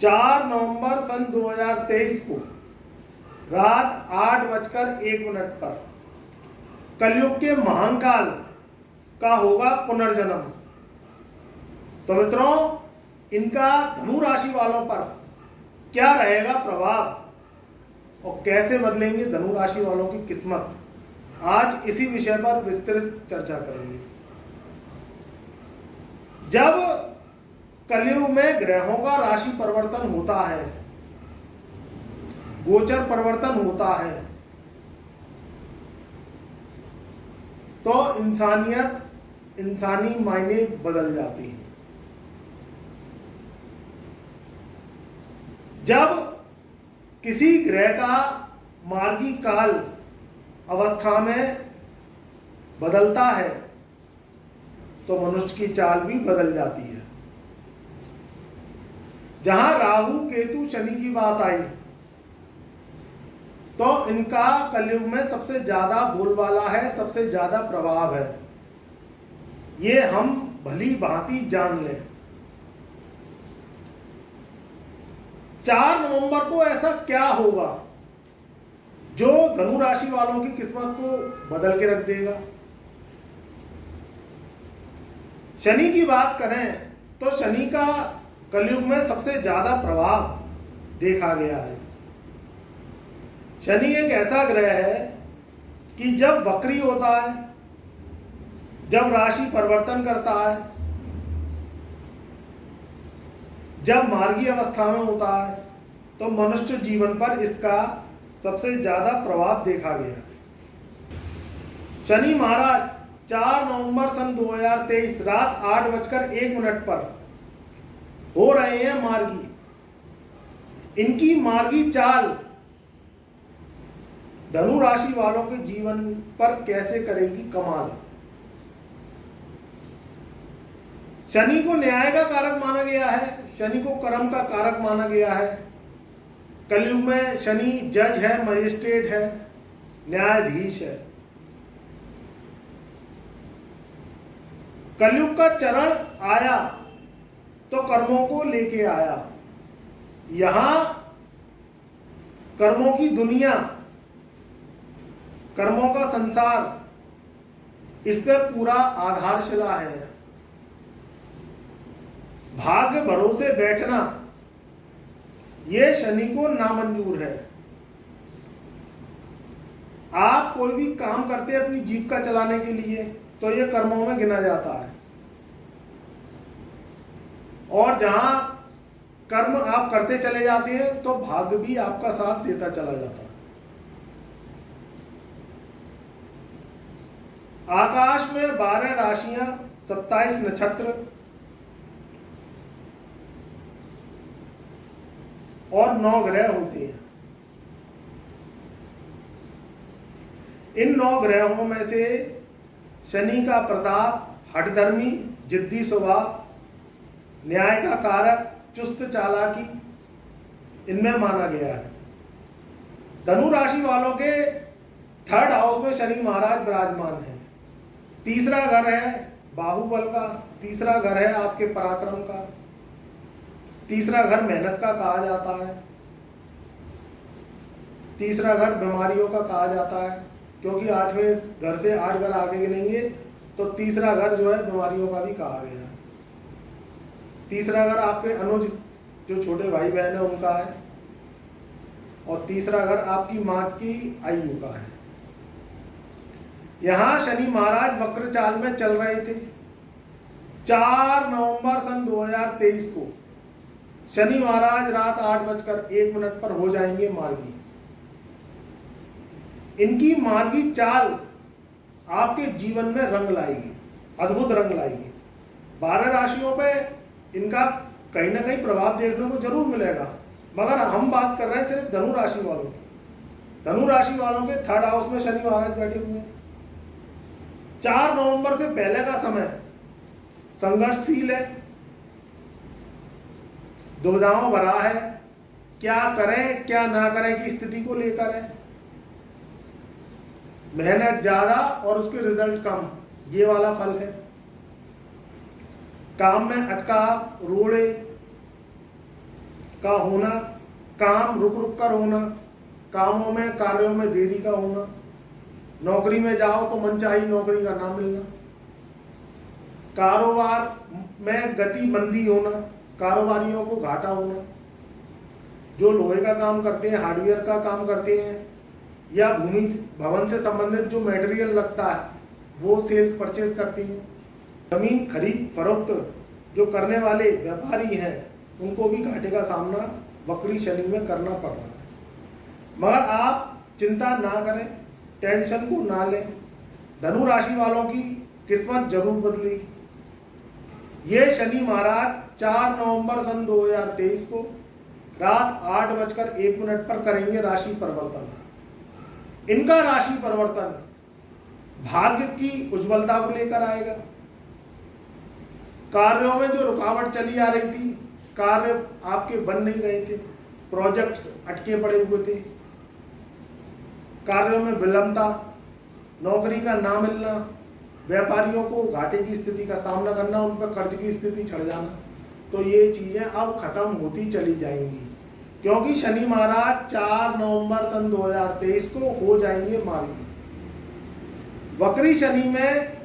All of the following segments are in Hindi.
4 नवंबर सन 2023 को रात 8:01 पर कलयुग के महाकाल का होगा पुनर्जन्म। तो मित्रों, इनका धनु राशि वालों पर क्या रहेगा प्रभाव और कैसे बदलेंगे धनु राशि वालों की किस्मत, आज इसी विषय पर विस्तृत चर्चा करेंगे। जब कलयुग में ग्रहों का राशि परिवर्तन होता है, गोचर परिवर्तन होता है, तो इंसानी मायने बदल जाती है। जब किसी ग्रह का मार्गी काल अवस्था में बदलता है तो मनुष्य की चाल भी बदल जाती है। जहां राहु केतु शनि की बात आई तो इनका कलयुग में सबसे ज्यादा बोलबाला है, सबसे ज्यादा प्रभाव है, ये हम भली भांति जान लें। 4 नवंबर को ऐसा क्या होगा जो धनु राशि वालों की किस्मत को बदल के रख देगा। शनि की बात करें तो शनि का कलयुग में सबसे ज्यादा प्रभाव देखा गया है। शनि एक ऐसा ग्रह है कि जब वक्री होता है, जब राशि परिवर्तन करता है, जब मार्गी अवस्था में होता है तो मनुष्य जीवन पर इसका सबसे ज्यादा प्रभाव देखा गया। शनि महाराज 4 नवंबर सन 2023 रात 8:01 पर हो रहे हैं मार्गी। इनकी मार्गी चाल धनु राशि वालों के जीवन पर कैसे करेगी कमाल। शनि को न्याय का कारक माना गया है, शनि को कर्म का कारक माना गया है। कलयुग में शनि जज है, मजिस्ट्रेट है, न्यायाधीश है। कलयुग का चरण आया तो कर्मों को लेके आया। यहां कर्मों की दुनिया, कर्मों का संसार, इस पे पूरा आधारशिला है। भाग्य भरोसे बैठना ये शनि को नामंजूर है। आप कोई भी काम करते हैं अपनी जीविका चलाने के लिए तो ये कर्मों में गिना जाता है, और जहां कर्म आप करते चले जाते हैं तो भाग्य भी आपका साथ देता चला जाता है। आकाश में 12 राशियां, 27 नक्षत्र और 9 ग्रह होते हैं। इन 9 ग्रहों में से शनि का प्रताप, हठधर्मी, जिद्दी स्वभाव, न्याय का कारक, चुस्त चालाकी, इनमें माना गया है। धनु राशि वालों के 3rd हाउस में शनि महाराज विराजमान है। तीसरा घर है बाहुबल का, तीसरा घर है आपके पराक्रम का, तीसरा घर मेहनत का कहा जाता है, तीसरा घर बीमारियों का कहा जाता है, क्योंकि 8वें घर से 8 घर आगे गिनेंगे तो तीसरा घर जो है बीमारियों का भी कहा गया है। तीसरा घर आपके अनुज जो छोटे भाई बहन है उनका है, और तीसरा घर आपकी मां की आयु का है। यहां शनि महाराज वक्र चाल में चल रहे थे। 4 नवंबर सन 2023 को शनि महाराज रात 8:01 पर हो जाएंगे मार्गी। इनकी मार्गी चाल आपके जीवन में रंग लाएगी, अद्भुत रंग लाएगी। 12 राशियों पे इनका कहीं ना कहीं प्रभाव देखने को जरूर मिलेगा, मगर हम बात कर रहे हैं सिर्फ धनु राशि वालों की। धनु राशि वालों के 3rd हाउस में शनि महाराज बैठे हुए हैं। 4 नवंबर से पहले का समय संघर्षशील है, दुविधाओं भरा है, क्या करें क्या ना करें की स्थिति को लेकर है। मेहनत ज्यादा और उसके रिजल्ट कम, ये वाला फल है। काम में अटकाव, रोड़े, का होना, काम रुक रुक कर होना, कामों में कार्यों में देरी का होना, नौकरी में जाओ तो मनचाही नौकरी का ना मिलना, कारोबार में गति मंदी होना, कारोबारियों को घाटा होना, जो लोहे का काम करते हैं, हार्डवेयर का काम करते हैं या भूमि भवन से संबंधित जो मटेरियल लगता है वो सेल परचेज करती हैं, जमीन खरीद फरोख्त जो करने वाले व्यापारी हैं उनको भी घाटे का सामना वक्री शनि में करना पड़ रहा है। मगर आप चिंता ना करें, टेंशन को ना लें। धनु राशि वालों की किस्मत जरूर बदलेगी। ये शनि महाराज 4 नवंबर सन 2023 को रात 8:01 पर करेंगे राशि परिवर्तन। इनका राशि परिवर्तन भाग्य की उज्ज्वलता को लेकर आएगा। कार्यों में जो रुकावट चली आ रही थी, कार्य आपके बन नहीं रहे थे, प्रोजेक्ट्स अटके पड़े हुए थे, कार्यों में विलंबता, नौकरी का ना मिलना, व्यापारियों को घाटे की स्थिति का सामना करना, उन पर कर्ज की स्थिति चढ़ जाना, तो ये चीजें अब खत्म होती चली जाएंगी, क्योंकि शनि महाराज 4 नवंबर सन 2023 को हो जाएंगे मार्गी। वक्री शनि में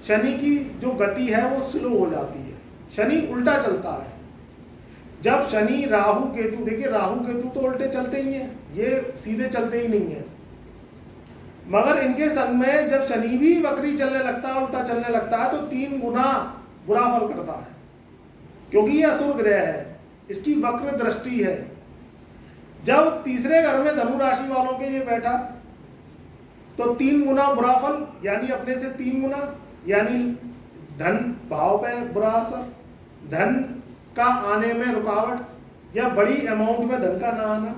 शनि की जो गति है वो स्लो हो जाती है, शनि उल्टा चलता है। जब शनि राहु केतु, देखिए राहु केतु तो उल्टे चलते ही हैं, ये सीधे चलते ही नहीं है, मगर इनके संग में जब शनि भी वक्री चलने लगता है, उल्टा चलने लगता है, तो 3 गुना बुरा फल करता है, क्योंकि ये असुर ग्रह है, इसकी वक्र दृष्टि है। जब तीसरे घर में धनु राशि वालों के ये बैठा तो 3 गुना बुरा फल, यानी अपने से 3 गुना, यानी धन भाव पे बुरा असर, धन का आने में रुकावट या बड़ी अमाउंट में धन का ना आना,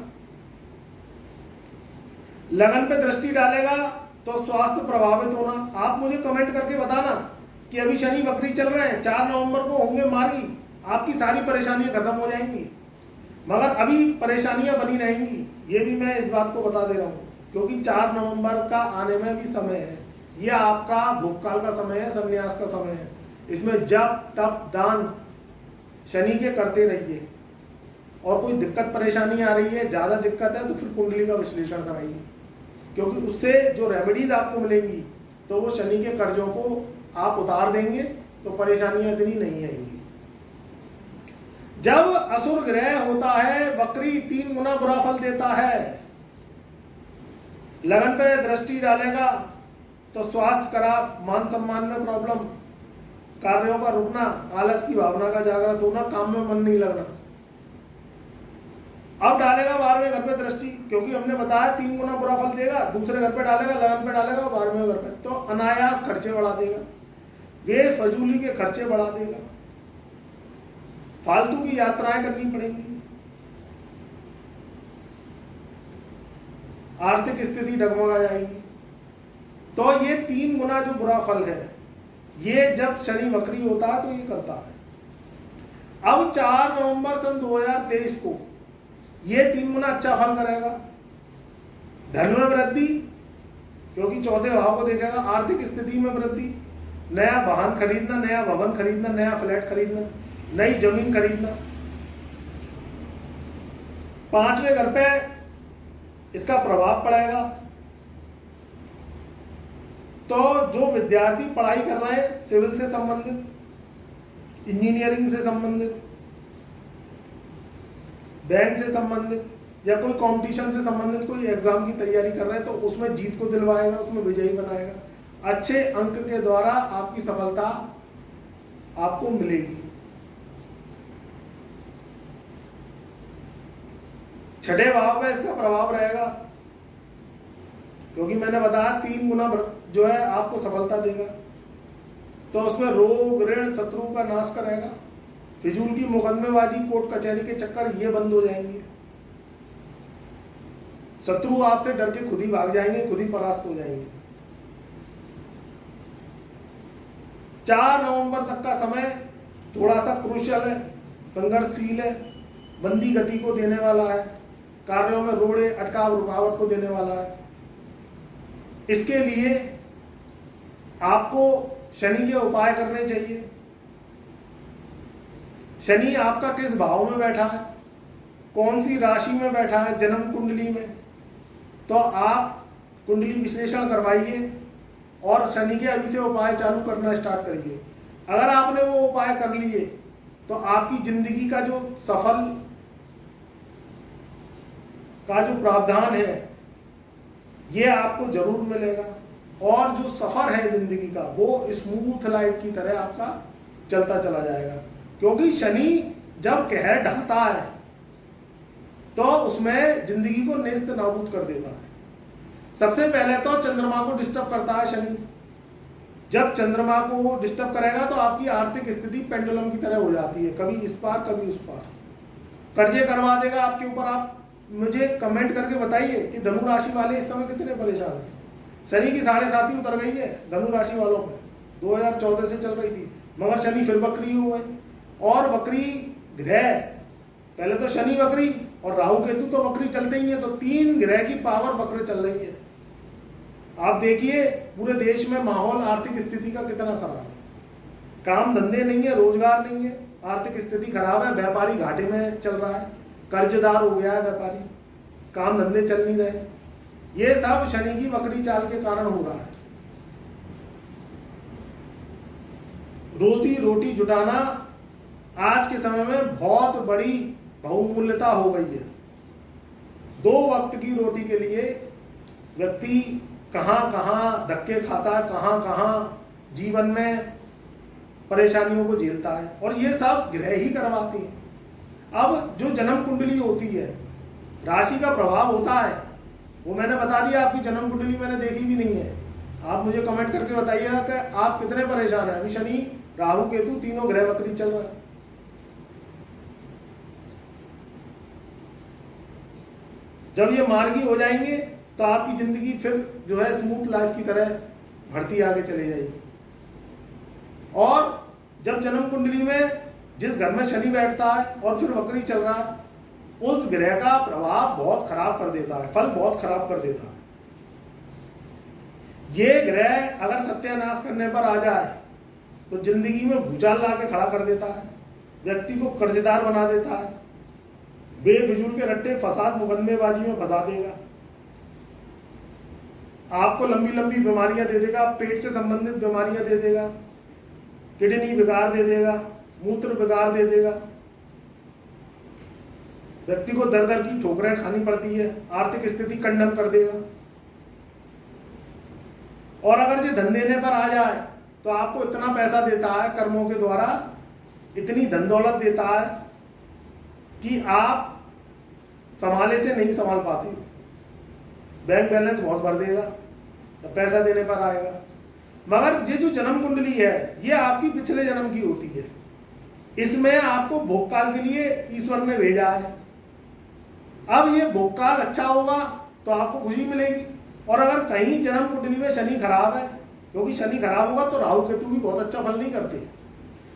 लगन पे दृष्टि डालेगा तो स्वास्थ्य प्रभावित होना। आप मुझे कमेंट करके बताना कि अभी शनि वक्री चल रहे हैं, 4 नवंबर को होंगे मार्गी, आपकी सारी परेशानियां खत्म हो जाएंगी, मगर अभी परेशानियां बनी रहेंगी, ये भी मैं इस बात को बता दे रहा हूं, क्योंकि 4 नवंबर का आने में भी समय है, यह आपका भूतकाल का समय है, संन्यास का समय है। इसमें जप तप दान शनि के करते रहिए, और कोई दिक्कत परेशानी आ रही है, ज्यादा दिक्कत है तो फिर कुंडली का विश्लेषण कराइए, क्योंकि उससे जो रेमेडीज आपको मिलेंगी तो वो शनि के कर्जों को आप उतार देंगे, तो परेशानियां इतनी नहीं आएंगी। जब असुर ग्रह होता है वक्री 3 गुना बुरा फल देता है, लगन पे दृष्टि डालेगा तो स्वास्थ्य खराब, मान सम्मान में प्रॉब्लम, कार्यों का रुकना, आलस की भावना का जागृत होना, काम में मन नहीं लगना। अब डालेगा 12वें घर पे दृष्टि, क्योंकि हमने बताया 3 गुना बुरा फल देगा, दूसरे घर पे डालेगा, लगन पे डालेगा, 12वें घर पे, तो अनायास खर्चे बढ़ा देगा, बेफजूली के खर्चे बढ़ा देगा, फालतू की यात्राएं करनी पड़ेंगी, आर्थिक स्थिति डगमगा जाएगी। तो ये 3 गुना जो बुरा फल है, ये जब शनि वक्री होता है तो ये करता है। अब 4 नवंबर सन 2023 को ये 3 गुना अच्छा फल करेगा। धन में वृद्धि, क्योंकि चौथे भाव को देखेगा, आर्थिक स्थिति में वृद्धि, नया वाहन खरीदना, नया भवन खरीदना, नया फ्लैट खरीदना, नई जमीन खरीदना। 5वें घर पे इसका प्रभाव पड़ेगा, तो जो विद्यार्थी पढ़ाई कर रहे हैं सिविल से संबंधित, इंजीनियरिंग से संबंधित, बैंक से संबंधित या कोई कंपटीशन से संबंधित कोई एग्जाम की तैयारी कर रहे हैं, तो उसमें जीत को दिलवाएगा, उसमें विजयी बनाएगा। अच्छे अंक के द्वारा आपकी सफलता आपको मिलेगी। 6ठे भाव में इसका प्रभाव रहेगा, क्योंकि मैंने बताया 3 गुना जो है आपको सफलता देगा, तो उसमें रोग ऋण शत्रु का नाश करेगा, फिजूल की मुकदमेबाजी कोर्ट कचहरी के चक्कर ये बंद हो जाएंगे, शत्रु आपसे डर के खुद ही भाग जाएंगे, खुद ही परास्त हो जाएंगे। 4 नवंबर तक का समय थोड़ा सा क्रूशियल है, संघर्षशील है, मंदी गति को देने वाला है, कार्यों में रोड़े अटकाव रुकावट को देने वाला है। इसके लिए आपको शनि के उपाय करने चाहिए। शनि आपका किस भाव में बैठा है, कौन सी राशि में बैठा है जन्म कुंडली में, तो आप कुंडली विश्लेषण करवाइए और शनि के अभी से उपाय चालू करना स्टार्ट करिए। अगर आपने वो उपाय कर लिए तो आपकी जिंदगी का जो सफल का जो प्रावधान है ये आपको जरूर मिलेगा, और जो सफर है जिंदगी का वो स्मूथ लाइफ की तरह आपका चलता चला जाएगा। क्योंकि शनि जब कहर ढाता है तो उसमें जिंदगी को नेस्त नाबूद कर देता है। सबसे पहले तो चंद्रमा को डिस्टर्ब करता है शनि। जब चंद्रमा को डिस्टर्ब करेगा तो आपकी आर्थिक स्थिति पेंडुलम की तरह हो जाती है, कभी इस पार कभी उस पार, कर्जे करवा देगा आपके ऊपर। आप मुझे कमेंट करके बताइए कि धनु राशि वाले इस समय कितने परेशान हैं। शनि की 7.5 उतर गई है धनु राशि वालों पर, 2014 से चल रही थी, मगर शनि फिर वक्री हो गए। और वक्री ग्रह, पहले तो शनि वक्री और राहु केतु तो वक्री चलते ही है, तो 3 ग्रह की पावर वक्र चल रही है। आप देखिए पूरे देश में माहौल आर्थिक स्थिति का कितना खराब है, काम धंधे नहीं है, रोजगार नहीं है, आर्थिक स्थिति खराब है, व्यापारी घाटे में चल रहा है, कर्जदार हो गया है व्यापारी, काम धंधे चल नहीं रहे। ये सब शनि की वक्री चाल के कारण हो रहा है। रोजी रोटी जुटाना आज के समय में बहुत बड़ी बहुमूल्यता हो गई है। 2 वक्त की रोटी के लिए व्यक्ति कहां कहां धक्के खाता है, कहां कहां जीवन में परेशानियों को झेलता है, और ये सब ग्रह ही करवाती है। अब जो जन्म कुंडली होती है, राशि का प्रभाव होता है, वो मैंने बता दिया। आपकी जन्म कुंडली मैंने देखी भी नहीं है, आप मुझे कमेंट करके बताइएगा कि आप कितने परेशान हैं। अभी शनि राहु केतु तीनों ग्रह वक्री चल रहा है। जब ये मार्गी हो जाएंगे तो आपकी जिंदगी फिर जो है स्मूथ लाइफ की तरह बढ़ती आगे चली जाएगी। और जब जन्म कुंडली में जिस घर में शनि बैठता है और फिर वक्री चल रहा है, उस ग्रह का प्रभाव बहुत खराब कर देता है, फल बहुत खराब कर देता है। ये ग्रह अगर सत्यानाश करने पर आ जाए तो जिंदगी में भूचाल ला के खड़ा कर देता है, व्यक्ति को कर्जदार बना देता है, बेफिजूल के रट्टे फसाद मुकदमेबाजी में फंसा देगा, आपको लंबी लंबी बीमारियां दे देगा, पेट से संबंधित बीमारियां दे देगा, किडनी बिगाड़ दे देगा, मूत्र बिगाड़ दे देगा, व्यक्ति को दर दर की ठोकरें खानी पड़ती है, आर्थिक स्थिति कंडम कर देगा। और अगर ये धन देने पर आ जाए तो आपको इतना पैसा देता है कर्मों के द्वारा, इतनी धन दौलत देता है कि आप संभाले से नहीं संभाल पाते, बैंक बैलेंस बहुत भर देगा तो पैसा देने पर आएगा। मगर ये जो जन्म कुंडली है ये आपकी पिछले जन्म की होती है, इसमें आपको भोगकाल के लिए ईश्वर ने भेजा है। अब ये भोगकाल अच्छा होगा तो आपको खुशी मिलेगी। और अगर कहीं जन्म कुंडली में शनि खराब है, क्योंकि शनि खराब होगा तो राहु केतु भी बहुत अच्छा फल नहीं करते।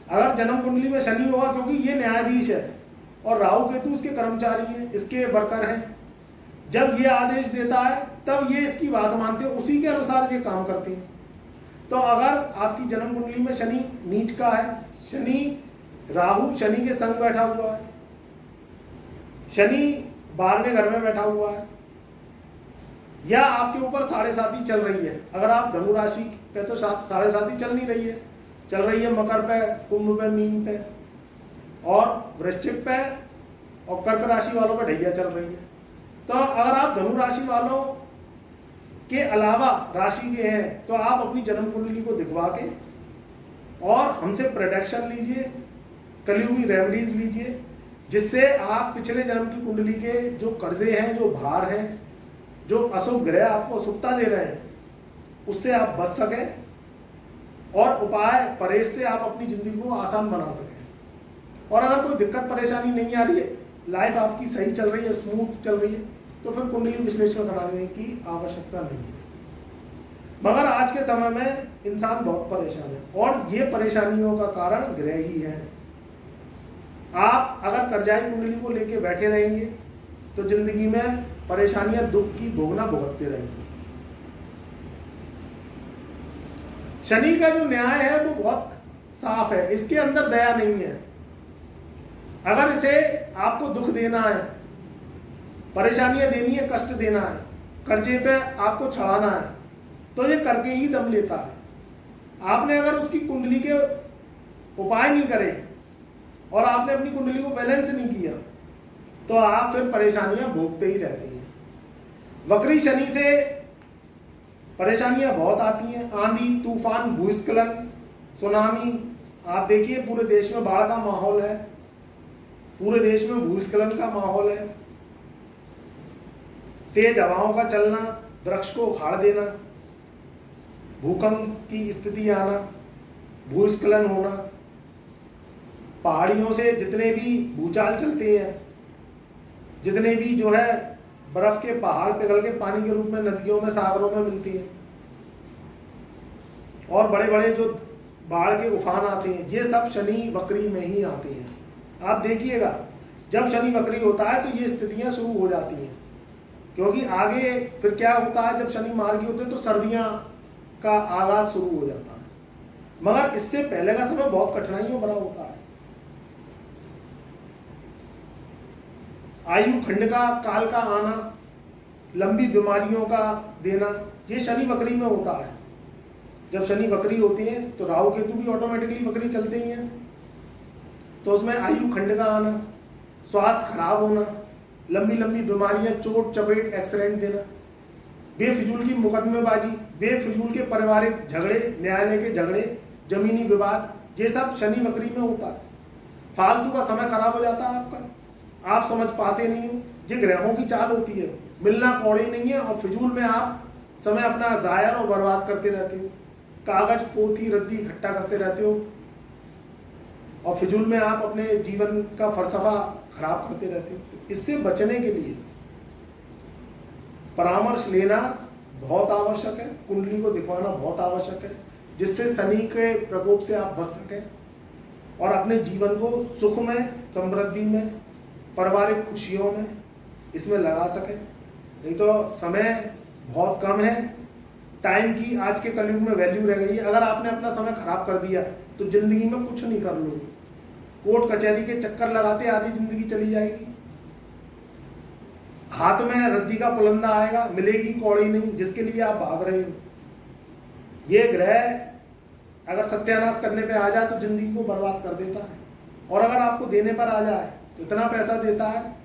अगर जन्म कुंडली में शनि होगा, क्योंकि ये न्यायाधीश है और राहु केतु उसके कर्मचारी हैं, इसके वर्कर हैं, जब ये आदेश देता है तब ये इसकी बात मानते हैं, उसी के अनुसार ये काम करते हैं। तो अगर आपकी जन्म कुंडली में शनि नीच का है, शनि राहु शनि के संग बैठा हुआ है, शनि 12वें घर में बैठा हुआ है, या आपके ऊपर 7.5 चल रही है। अगर आप धनु राशि पे तो 7.5 चल नहीं रही है, चल रही है मकर पे, कुंभ पे, मीन पे और वृश्चिक पे, और कर्क राशि वालों पे ढैया चल रही है। तो अगर आप धनु राशि वालों के अलावा राशि के हैं तो आप अपनी जन्म कुंडली को दिखवा के और हमसे प्रोटेक्शन लीजिए, कलयुगी रेमेडीज लीजिए, जिससे आप पिछले जन्म की कुंडली के जो कर्जे हैं, जो भार हैं, जो अशुभ ग्रह आपको अशुभता दे रहे हैं, उससे आप बच सकें और उपाय परहेज से आप अपनी जिंदगी को आसान बना सकें। और अगर कोई दिक्कत परेशानी नहीं आ रही है, लाइफ आपकी सही चल रही है, स्मूथ चल रही है, तो फिर कुंडली विश्लेषण कराने की आवश्यकता नहीं है। मगर आज के समय में इंसान बहुत परेशान है और ये परेशानियों का कारण ग्रह ही है। आप अगर कर्जाई कुंडली को लेके बैठे रहेंगे तो जिंदगी में परेशानियां, दुख की भोगना भुगतते रहेंगे। शनि का जो न्याय है वो बहुत साफ है, इसके अंदर दया नहीं है। अगर इसे आपको दुख देना है परेशानियां देनी है, कष्ट देना है, कर्जे पे आपको छड़ाना है, तो ये करके ही दम लेता है। आपने अगर उसकी कुंडली के उपाय नहीं करे और आपने अपनी कुंडली को बैलेंस नहीं किया तो आप फिर परेशानियां भोगते ही रहते हैं। वक्री शनि से परेशानियां बहुत आती हैं, आंधी तूफान, भूस्खलन, सुनामी। आप देखिए पूरे देश में बाढ़ का माहौल है, पूरे देश में भूस्खलन का माहौल है, तेज हवाओं का चलना, वृक्ष को उखाड़ देना, भूकंप की स्थिति आना, भूस्खलन होना, पहाड़ियों से जितने भी भूचाल चलते हैं, जितने भी जो है बर्फ के पहाड़ पिघल के पानी के रूप में नदियों में, सागरों में मिलती हैं, और बड़े बड़े जो बाढ़ के उफान आते हैं, ये सब शनि वक्री में ही आते हैं। आप देखिएगा जब शनि वक्री होता है तो ये स्थितियां शुरू हो जाती हैं, क्योंकि आगे फिर क्या होता है, जब शनि मार्गी होते हैं तो सर्दियां का आगाज शुरू हो जाता है, मगर इससे पहले का समय बहुत कठिनाइयों भरा होता है। आयु खंड का, काल का आना, लंबी बीमारियों का देना, ये शनि वक्री में होता है। जब शनि वक्री होते हैं तो राहु केतु भी ऑटोमेटिकली वक्री चलते ही हैं, तो उसमें आयु खंड का आना, स्वास्थ्य खराब होना, लंबी लंबी बीमारियां, चोट चपेट, एक्सीडेंट देना, बेफिजूल की मुकदमेबाजी, बेफिजूल के पारिवारिक झगड़े, न्यायालय के झगड़े, जमीनी विवाद, ये सब शनि वक्री में होता है। फालतू का समय खराब हो जाता है आपका, आप समझ पाते नहीं हो, ये ग्रहों की चाल होती है, मिलना कौड़ी नहीं है, और फिजूल में आप समय अपना जाया और बर्बाद करते रहते हो, कागज पोथी रद्दी इकट्ठा करते रहते हो, और फिजूल में आप अपने जीवन का फलसफा खराब करते रहते हो। इससे बचने के लिए परामर्श लेना बहुत आवश्यक है, कुंडली को दिखवाना बहुत आवश्यक है, जिससे शनि के प्रकोप से आप बच सकें और अपने जीवन को सुख में, समृद्धि में, पारिवारिक खुशियों में इसमें लगा सकें। नहीं तो समय बहुत कम है, टाइम की आज के कलयुग में वैल्यू रह गई है। अगर आपने अपना समय खराब कर दिया तो जिंदगी में कुछ नहीं कर लोगे, कोर्ट कचहरी के चक्कर लगाते आधी जिंदगी चली जाएगी, हाथ में रद्दी का पुलंदा आएगा, मिलेगी कौड़ी नहीं, जिसके लिए आप भाग रहे हो। ये ग्रह अगर सत्यानाश करने पे आ जाए तो जिंदगी को बर्बाद कर देता है, और अगर आपको देने पर आ जाए तो इतना पैसा देता है,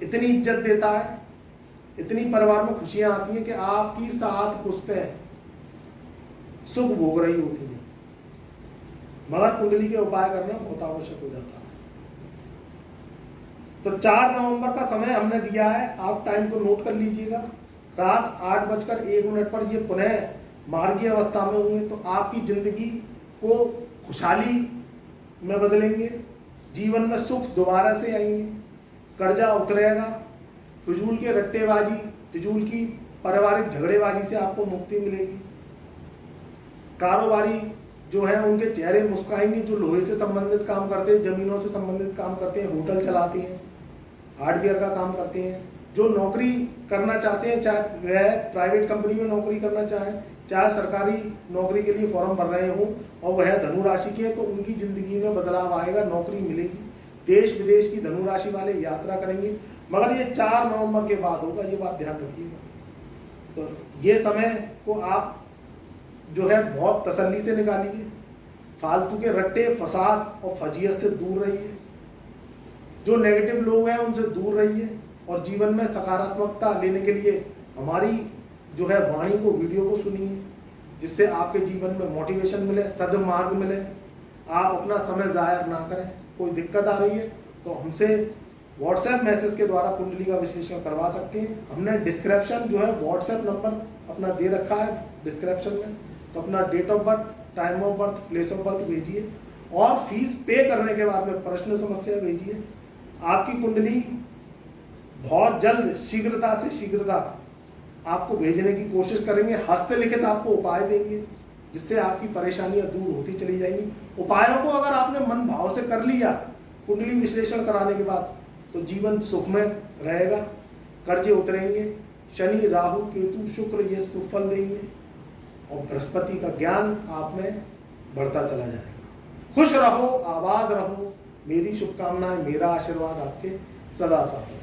इतनी इज्जत देता है, इतनी परिवार में खुशियां आती हैं कि आपकी 7 पुश्तें सुख भोग रही होती हैं, मगर कुंडली के उपाय करना बहुत आवश्यक हो जाता है। तो 4 नवंबर का समय हमने दिया है, आप टाइम को नोट कर लीजिएगा। रात 8:01 पर ये पुनः मार्गीय अवस्था में होंगे, तो आपकी जिंदगी को खुशहाली में बदलेंगे, जीवन में सुख दोबारा से आएंगे, कर्जा उतरेगा, फिजूल के रट्टेबाजी, फिजूल की पारिवारिक झगड़ेबाजी से आपको मुक्ति मिलेगी, कारोबारी जो है उनके चेहरे मुस्कुराएंगे, जो लोहे से संबंधित काम करते हैं, जमीनों से संबंधित काम करते हैं, होटल चलाते हैं, हार्डवेयर का काम करते हैं, जो नौकरी करना चाहते हैं, चाहे वह प्राइवेट कंपनी में नौकरी करना चाहें, चाहे सरकारी नौकरी के लिए फॉर्म भर रहे हो और वह धनु राशि के, तो उनकी जिंदगी में बदलाव आएगा, नौकरी मिलेगी, देश विदेश की धनु राशि वाले यात्रा करेंगे, मगर ये 4 नवंबर के बाद होगा, ये बात ध्यान रखिएगा। तो ये समय को आप जो है बहुत तसल्ली से निकालिए, फालतू के रट्टे, फसाद और फजीयत से दूर रहिए, जो नेगेटिव लोग हैं उनसे दूर रहिए, और जीवन में सकारात्मकता लेने के लिए हमारी जो है वाणी को, वीडियो को सुनिए, जिससे आपके जीवन में मोटिवेशन मिले, सद्मार्ग मिले, आप अपना समय ज़ाया ना करें। कोई दिक्कत आ रही है तो हमसे व्हाट्सएप मैसेज के द्वारा कुंडली का विश्लेषण करवा सकते हैं। हमने डिस्क्रिप्शन जो है व्हाट्सएप नंबर अपना दे रखा है डिस्क्रिप्शन में, तो अपना date of birth, time of birth, place of birth भेजिए, और फीस पे करने के बाद में प्रश्न समस्या भेजिए। आपकी कुंडली बहुत जल्द शीघ्रता से शीघ्रता आपको भेजने की कोशिश करेंगे, हस्तलिखित आपको उपाय देंगे, जिससे आपकी परेशानियां दूर होती चली जाएंगी। उपायों को अगर आपने मन भाव से कर लिया कुंडली विश्लेषण कराने के बाद, तो जीवन सुखमय रहेगा, कर्जे उतरेंगे, शनि राहु केतु शुक्र ये सुफल देंगे, और बृहस्पति का ज्ञान आप में बढ़ता चला जाएगा। खुश रहो, आबाद रहो, मेरी शुभकामनाएं, मेरा आशीर्वाद आपके सदा साथ रहे।